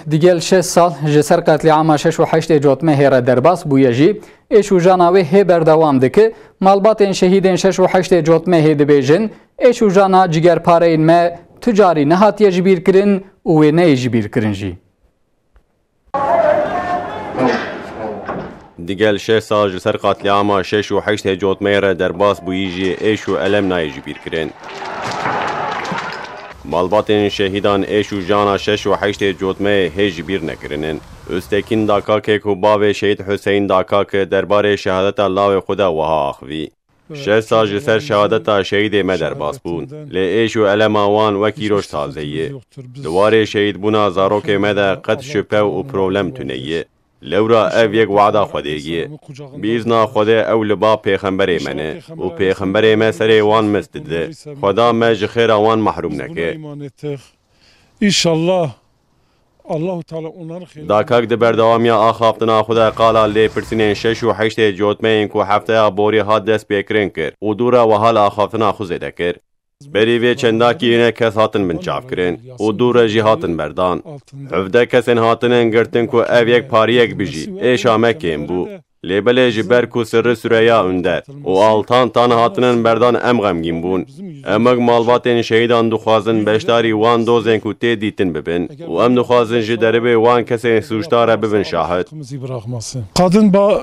دیگل 6 سال جسر قتلعام 6 و 8 جوتمه هیره درباس بویه جی ایشو جاناوی هی بردوام دکه مالباتین شهیدین 6 و 8 جوتمه هی دبیجن ایشو جانا جگر پارین ما تجاری نهاتیه جبیر کرن و نه جبیر کرن جی دیگل 6 سال جسر قتلعام 6 و 8 جوتمه هیره درباس بویه جی ایشو علم نای جبیر کرن مالباتین شهیدان ایشو جانا 6 و 8 جوتمه هیچ بیر نکرنن. استکین داکا که کوباو شهید حسین داکا که درباره شهادت الله خدا وها آخوی. 6 سال جسر شهادت شهید ما درباس بون. لی ایشو علم آوان وکی روش تازهیه. دواره شهید بونا زاروک ما در قد شپه و پرولم تونیه. لورا او یک وعده خودیه بیزنا خدا او لبا پیغمبر منه و پیغمبر ما سر وان مستده خدا ما جخیر وان محروم نکه انشالله الله تعالی اونر خیر داکاک ده بردوامیا آخافتنا خدا قالا لی پرسینین 6 و 8 جوتمین کو هفته بوری هات دست بیکرین کر و دورا و حال آخافتنا خوزیده کر بریوی چنداکی اینه کس هاتن من چاف کرن و دور جی هاتن بردان هفده کسین هاتنن گرتن کو او یک پاریک بجی ایشا مکیم بو لیبل جبر کو سر سوریا اونده و آلتان تان هاتنن بردان ام غمگین بون امگ مالباتین شهیدان دخوازن بشتاری وان دوزن کو تی دیتن ببن و ام دخوازن جی دربه وان کسین سوشتاره ببن شاهد kadın با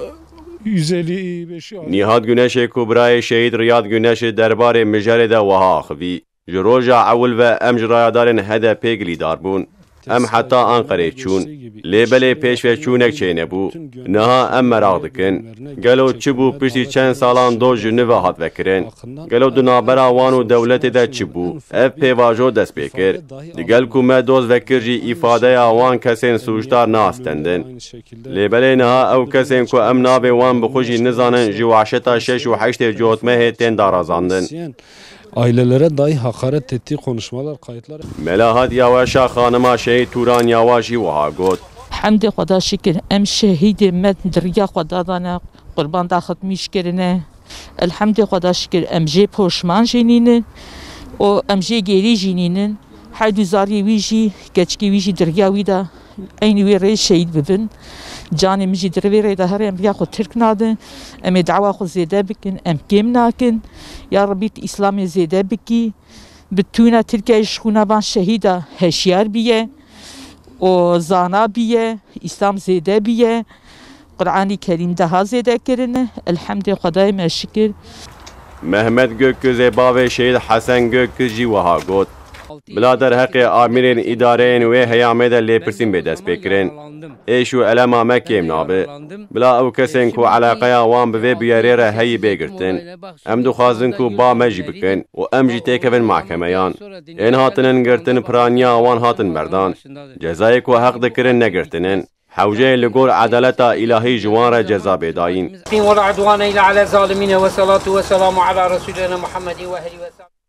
نیهاد گونش کبرای شهید ریاد گونش درباره مجره ده وها آخوی جروجا اول و ام جرایدارن هده پیگلی دار بون ام حتی انقره چون لیبل پیش و چونک چه نبو نها ام مراغ دکن گلو چی بو پشتی چند سالان دو جنوه هات وکرن گلو دو نابرا وانو دولت ده چی بو اف پیواجو دست بکر دیگل کو ما دوز وکر جی افاده وان کسین سوشتار ناستندن لیبل نها او کسین کو ام نابه وان بخوشی نزانن جواشتا 6 و 8 جوتمه تن دارازاندن ailelere dahi hakaret ettiği konuşmalar, kayıtlar. Melahat Yavaş'a hanıma şehit Turan Yavaş'ı vaha got. Hamd Xuda şükür em şehidi med diriya Xuda dana qurban da xatmiş kirine. Elhamd Xuda şükür em jê poşman jininin o em jê geri jininin haydu zari viji geçki viji diriya vida aynı wê şehit bibin. Canê min jî dirivê rê de here em riya xwe tirk nadin em ê dawa xwe zêde bikin em kêm nakin ya Rabî İslamê zêde bikî bi tûna Tirkiye ji xwîna van şehîda heşyar biye û zana biye İslam zêde biye Qur'anî Kerîm daha zêde kirine elhamdê Xwedayê me şikir Mehmet Gökgözê bavê şehîd Hesen Gökgöz jî wiha got Bilader heqê amirên îdareyên wê heyamê de lêpirsîn bê dest pêkirin. Êş û elema me kêm nabe. Bila ew kesên ku eleqeya wan bi vê bûyerê re heyî bêgirtin. Em dixwazin ku ba me jî bikin û em jî têkevin mahkemeyan. Ên hatinin girtin piraniya wan hatin berdan. Cezayê ku heq dikirin negirtinin. Hewceyê li gor edaleta îlahî ji wan re ceza bêdayîn. ولا عدوان إلا على الظالمين والصلاة والسلام على رسولنا محمد وآله وسلم